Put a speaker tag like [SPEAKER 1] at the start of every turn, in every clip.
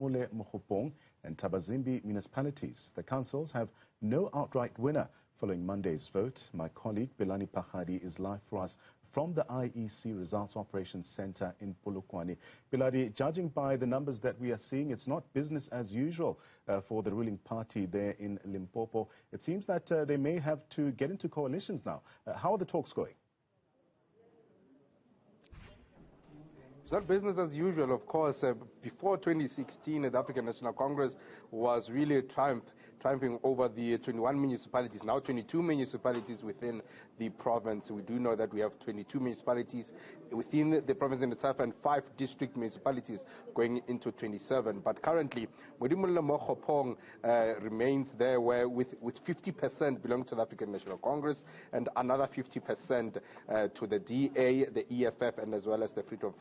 [SPEAKER 1] Modimolle Moo-kgo-phong and Thabazimbi municipalities. The councils have no outright winner following Monday's vote. My colleague Bilani Pahadi is live for us from the IEC Results Operations Center in Polokwane. Bilani, judging by the numbers that we are seeing, it's not business as usual for the ruling party there in Limpopo. It seems that they may have to get into coalitions now. How are the talks going?
[SPEAKER 2] It's not business as usual, of course. Before 2016, the African National Congress was really triumphing over the 21 municipalities, now 22 municipalities within the province. We do know that we have 22 municipalities within the province in itself and 5 district municipalities going into 27. But currently, Modimolle Moo-kgo-phong remains there with 50% belong to the African National Congress and another 50% to the DA, the EFF, and as well as the Freedom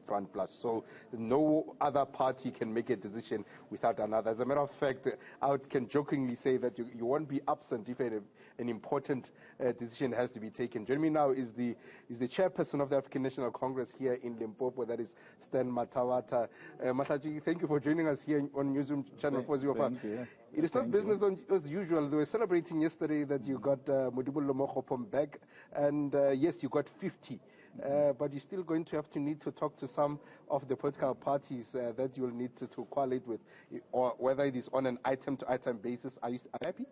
[SPEAKER 2] Front Plus. So no other party can make a decision without another. As a matter of fact, I can jokingly say that you won't be absent if an important decision has to be taken. Joining me now is the chairperson of the African National Congress here in Limpopo, that is Stan Matawata. Mataji, thank you for joining us here on Newzroom Channel 405. It is not business as usual. They were celebrating yesterday that you got Modimolle Moo-kgo-phong back, and yes, you got 50. But you're still going to need to talk to some of the political parties that you'll need to coalesce with, or whether it is on an item-to-item basis. Are you happy?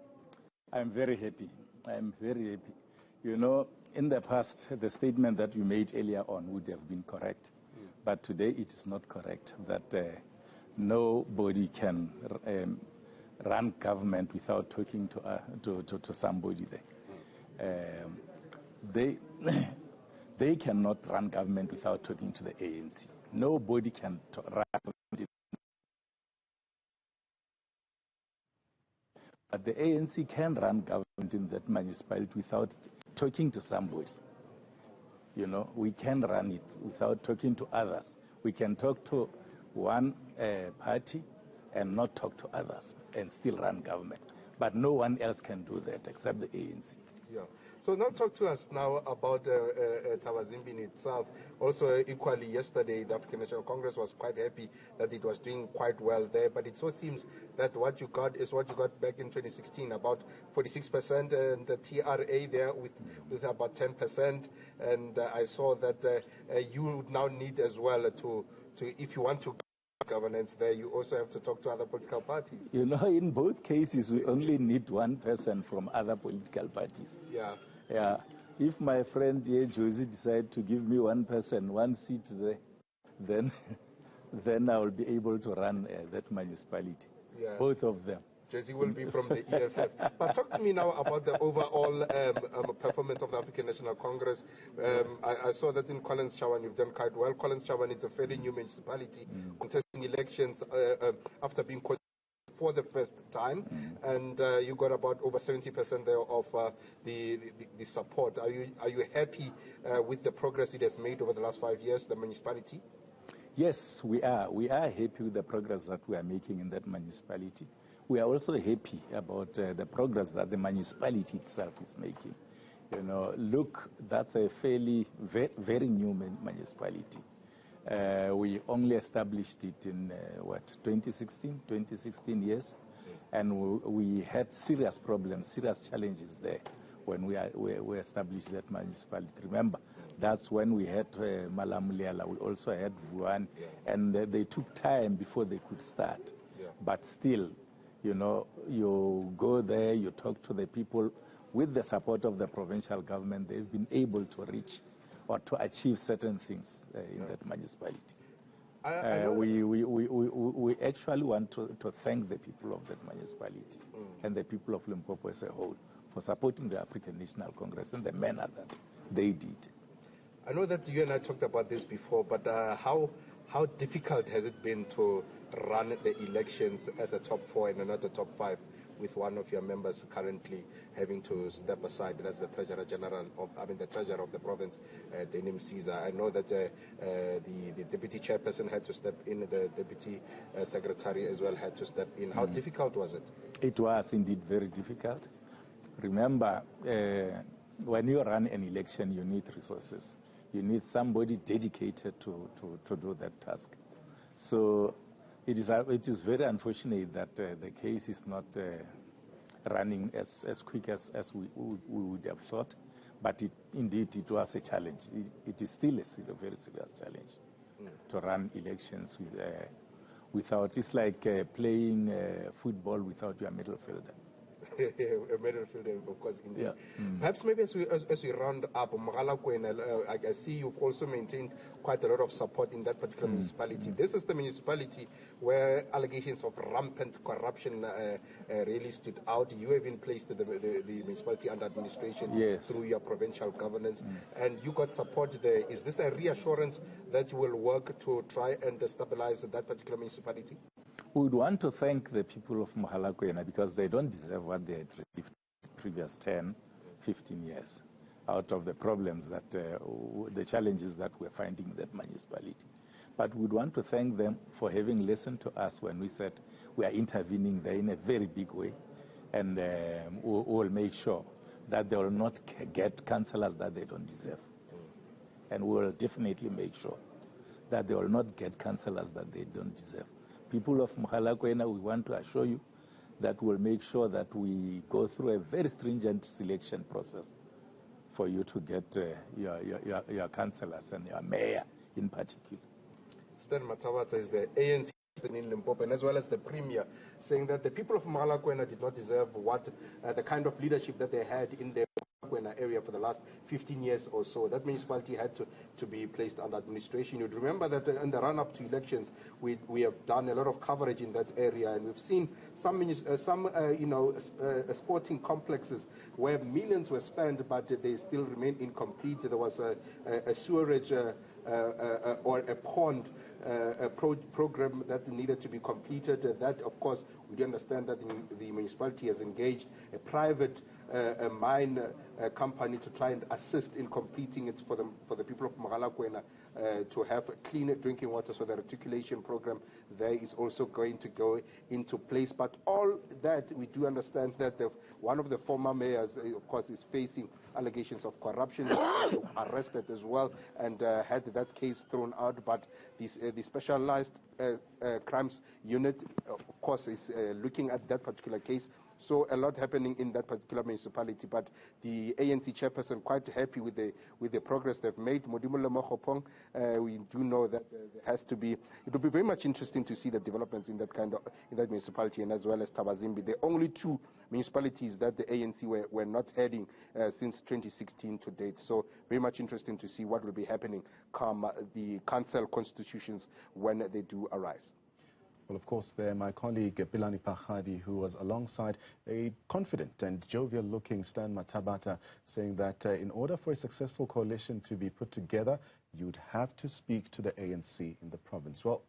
[SPEAKER 3] I'm very happy. I'm very happy. You know, in the past, the statement that you made earlier on would have been correct. But today it is not correct that nobody can run government without talking to somebody there. They cannot run government without talking to the ANC. Nobody can run government. But the ANC can run government in that municipality without talking to somebody. You know, we can run it without talking to others. We can talk to one party and not talk to others and still run government. But no one else can do that except the ANC.
[SPEAKER 2] Yeah. So now talk to us now about Thabazimbi in itself. Also, equally yesterday, the African National Congress was quite happy that it was doing quite well there. But it so seems that what you got is what you got back in 2016, about 46%, and the TRA there with about 10%. And I saw that you would now need as well to if you want to governance there, you also have to talk to other political parties.
[SPEAKER 3] You know, in both cases, we only need one person from other political parties.
[SPEAKER 2] Yeah.
[SPEAKER 3] Yeah. If my friend here, Josie, decide to give me one person, one seat there, then I will be able to run that municipality. Yeah. Both of them.
[SPEAKER 2] Josie will be from the EFF. But talk to me now about the overall performance of the African National Congress. I saw that in Collins Chawan you've done quite well. Collins Chawan is a fairly new municipality, contesting elections after being for the first time, and you got about over 70% there of the support. Are you happy with the progress it has made over the last 5 years, the municipality?
[SPEAKER 3] Yes, we are. We are happy with the progress that we are making in that municipality. We are also happy about the progress that the municipality itself is making. You know, look, that's a very new municipality. We only established it in, 2016, yes. And we had serious problems, serious challenges there when we established that municipality. Remember, that's when we had Malamulela, we also had Vuan, and they took time before they could start. Yeah. But still, you know, you go there, you talk to the people. With the support of the provincial government, they've been able to reach or to achieve certain things in that municipality. We actually want to thank the people of that municipality and the people of Limpopo as a whole for supporting the African National Congress in the manner that they did.
[SPEAKER 2] I know that you and I talked about this before, but how difficult has it been to run the elections as a top 4 and not a top 5, with one of your members currently having to step aside? That's the Treasurer of the province, Denim Caesar. I know that the Deputy Chairperson had to step in, the Deputy Secretary as well had to step in. How difficult was it?
[SPEAKER 3] It was indeed very difficult. Remember, when you run an election, you need resources. You need somebody dedicated to do that task. So It is very unfortunate that the case is not running as quick as we would have thought, but indeed it was a challenge. It is still a very serious challenge to run elections without. It's like playing football without your middle fielder.
[SPEAKER 2] A middle fielder, of course, indeed.
[SPEAKER 3] Yeah.
[SPEAKER 2] Perhaps maybe as we round up, Mogalakwena, I see you've also maintained quite a lot of support in that particular municipality. This is the municipality where allegations of rampant corruption really stood out. You have even placed the municipality under administration through your provincial governance, and you got support there. Is this a reassurance that you will work to try and stabilize that particular municipality?
[SPEAKER 3] We would want to thank the people of Mogalakwena because they don't deserve what they had received the previous 10, 15 years out of the problems that, the challenges that we're finding in that municipality. But we would want to thank them for having listened to us when we said we are intervening there in a very big way, and we'll make sure that they will not get councillors that they don't deserve. And we will definitely make sure that they will not get councillors that they don't deserve. People of Mogalakwena, we want to assure you that we'll make sure that we go through a very stringent selection process for you to get your councillors and your mayor in particular.
[SPEAKER 2] Stan Matawata is the ANC in Limpopo, and as well as the Premier, saying that the people of Mogalakwena did not deserve what the kind of leadership that they had in the area for the last 15 years or so. That municipality had to be placed under administration. You'd remember that in the run-up to elections, we have done a lot of coverage in that area, and we've seen some sporting complexes where millions were spent, but they still remain incomplete. There was a sewerage or a pond program that needed to be completed. That, of course, we do understand that the municipality has engaged a private mine company to try and assist in completing it for the people of Mogalakwena to have clean drinking water. So the reticulation program there is also going to go into place. But all that, we do understand that one of the former mayors, of course, is facing allegations of corruption, arrested as well, and had that case thrown out. But the specialized crimes unit, of course, is looking at that particular case. So a lot happening in that particular municipality, but the ANC chairperson quite happy with the progress they've made. Modimolle Moo-kgo-phong, we do know that there has to be. It will be very much interesting to see the developments in that municipality, and as well as Thabazimbi. The only two municipalities that the ANC were not heading since 2016 to date. So very much interesting to see what will be happening come the council constitutions when they do arise.
[SPEAKER 1] Well, of course, there, my colleague Bilani Pahadi, who was alongside a confident and jovial-looking Stan Matawata, saying that in order for a successful coalition to be put together, you'd have to speak to the ANC in the province. Well,